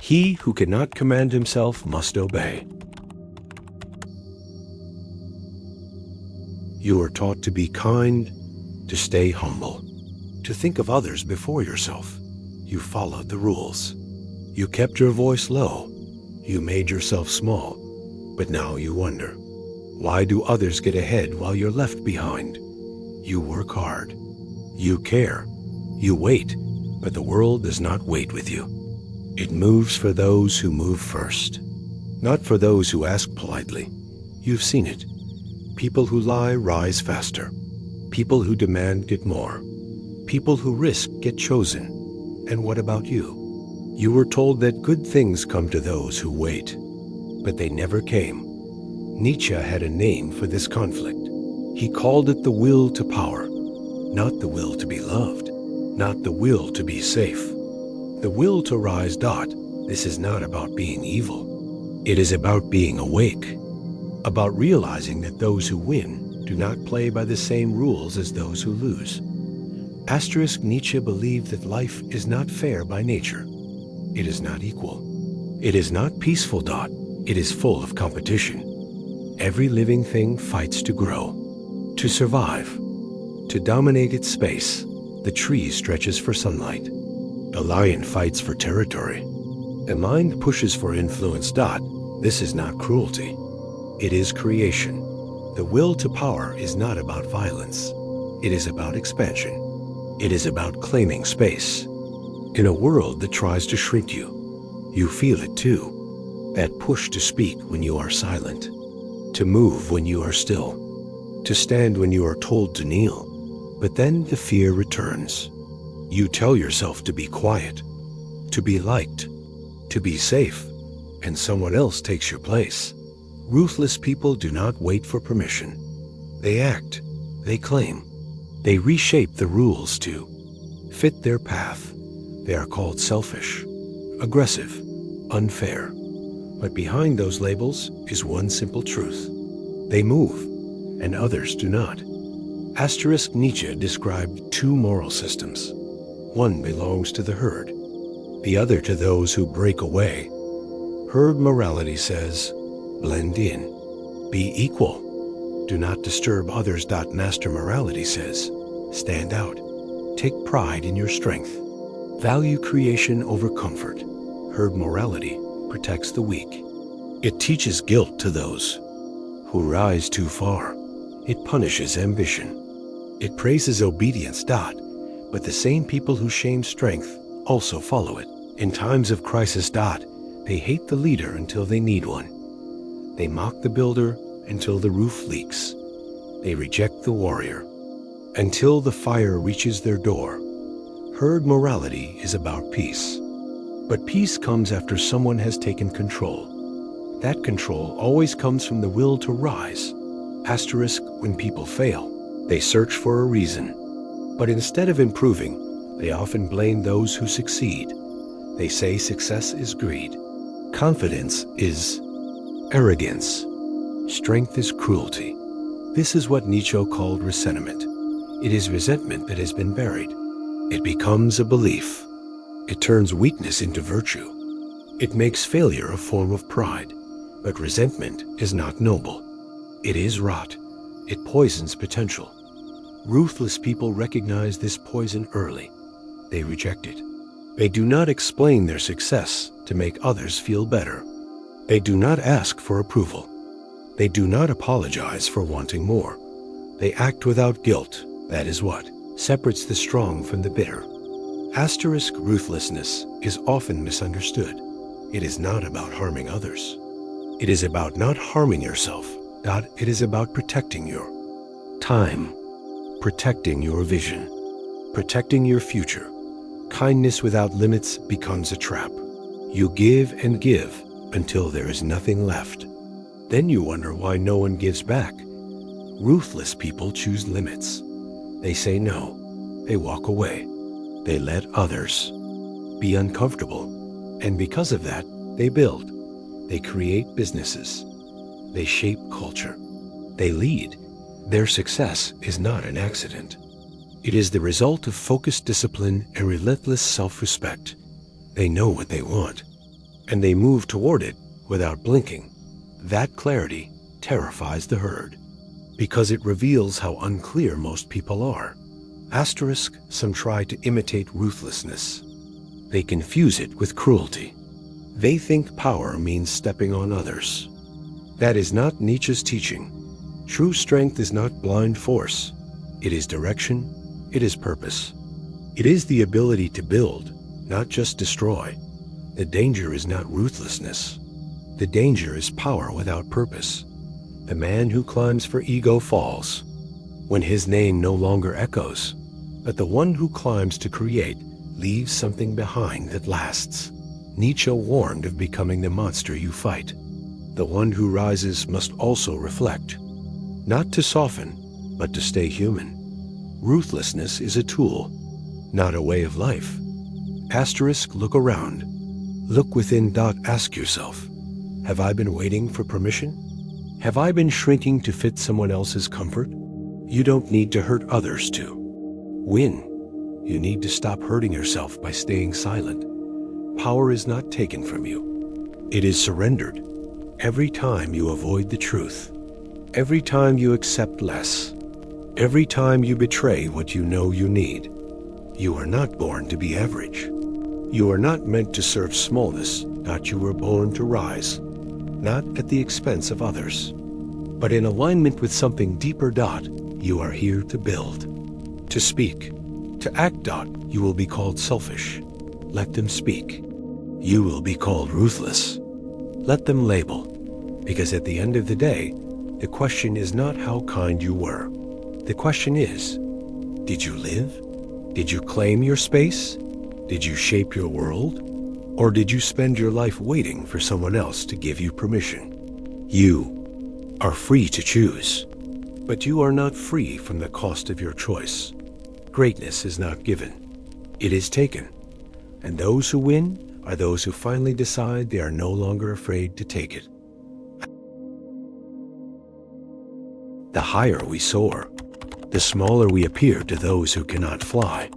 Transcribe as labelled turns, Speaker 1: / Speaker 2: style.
Speaker 1: He who cannot command himself must obey. You are taught to be kind, to stay humble, to think of others before yourself. You followed the rules. You kept your voice low. You made yourself small. But now you wonder, why do others get ahead while you're left behind? You work hard. You care. You wait, but the world does not wait with you. It moves for those who move first, not for those who ask politely. You've seen it. People who lie rise faster. People who demand get more. People who risk get chosen. And what about you? You were told that good things come to those who wait, but they never came. Nietzsche had a name for this conflict. He called it the will to power, not the will to be loved, not the will to be safe. The will to rise. This is not about being evil. It is about being awake, about realizing that those who win do not play by the same rules as those who lose. Nietzsche believed that life is not fair by nature. It is not equal. It is not peaceful. It is full of competition. Every living thing fights to grow, to survive, to dominate its space. The tree stretches for sunlight. A lion fights for territory. A mind pushes for influence. This is not cruelty. It is creation. The will to power is not about violence. It is about expansion. It is about claiming space. In a world that tries to shrink you, you feel it too. That push to speak when you are silent, to move when you are still, to stand when you are told to kneel. But then the fear returns. You tell yourself to be quiet, to be liked, to be safe, and someone else takes your place. Ruthless people do not wait for permission. They act, they claim, they reshape the rules to fit their path. They are called selfish, aggressive, unfair. But behind those labels is one simple truth. They move, and others do not. Nietzsche described two moral systems. One belongs to the herd, the other to those who break away. Herd morality says, blend in, be equal, do not disturb others. Master morality says, stand out, take pride in your strength, value creation over comfort. Herd morality protects the weak. It teaches guilt to those who rise too far. It punishes ambition. It praises obedience. But the same people who shame strength also follow it. In times of crisis. They hate the leader until they need one. They mock the builder until the roof leaks. They reject the warrior until the fire reaches their door. Herd morality is about peace. But peace comes after someone has taken control. That control always comes from the will to rise. When people fail, they search for a reason. But instead of improving, they often blame those who succeed. They say success is greed. Confidence is arrogance. Strength is cruelty. This is what Nietzsche called ressentiment. It is resentment that has been buried. It becomes a belief. It turns weakness into virtue. It makes failure a form of pride. But resentment is not noble. It is rot. It poisons potential. Ruthless people recognize this poison early. They reject it. They do not explain their success to make others feel better. They do not ask for approval. They do not apologize for wanting more. They act without guilt. That is what separates the strong from the bitter. Ruthlessness is often misunderstood. It is not about harming others. It is about not harming yourself. It is about protecting your time, protecting your vision, protecting your future. Kindness without limits becomes a trap. You give and give until there is nothing left. Then you wonder why no one gives back. Ruthless people choose limits. They say no. They walk away. They let others be uncomfortable. And because of that, they build. They create businesses. They shape culture. They lead. Their success is not an accident. It is the result of focused discipline and relentless self-respect. They know what they want, and they move toward it without blinking. That clarity terrifies the herd, because it reveals how unclear most people are. Asterisk, some try to imitate ruthlessness. They confuse it with cruelty. They think power means stepping on others. That is not Nietzsche's teaching. True strength is not blind force. It is direction. It is purpose. It is the ability to build, not just destroy. The danger is not ruthlessness. The danger is power without purpose. The man who climbs for ego falls when his name no longer echoes. But the one who climbs to create leaves something behind that lasts. Nietzsche warned of becoming the monster you fight. The one who rises must also reflect, not to soften, but to stay human. Ruthlessness is a tool, not a way of life. Asterisk, look around. Look within. Ask yourself, have I been waiting for permission? Have I been shrinking to fit someone else's comfort? You don't need to hurt others to win. You need to stop hurting yourself by staying silent. Power is not taken from you. It is surrendered. Every time you avoid the truth, every time you accept less, every time you betray what you know you need. You are not born to be average. You are not meant to serve smallness. You were born to rise, not at the expense of others, but in alignment with something deeper. You are here to build, to speak, to act. You will be called selfish. Let them speak. You will be called ruthless. Let them label, because at the end of the day, the question is not how kind you were. The question is, did you live? Did you claim your space? Did you shape your world? Or did you spend your life waiting for someone else to give you permission? You are free to choose, but you are not free from the cost of your choice. Greatness is not given. It is taken. And those who win are those who finally decide they are no longer afraid to take it. The higher we soar, the smaller we appear to those who cannot fly.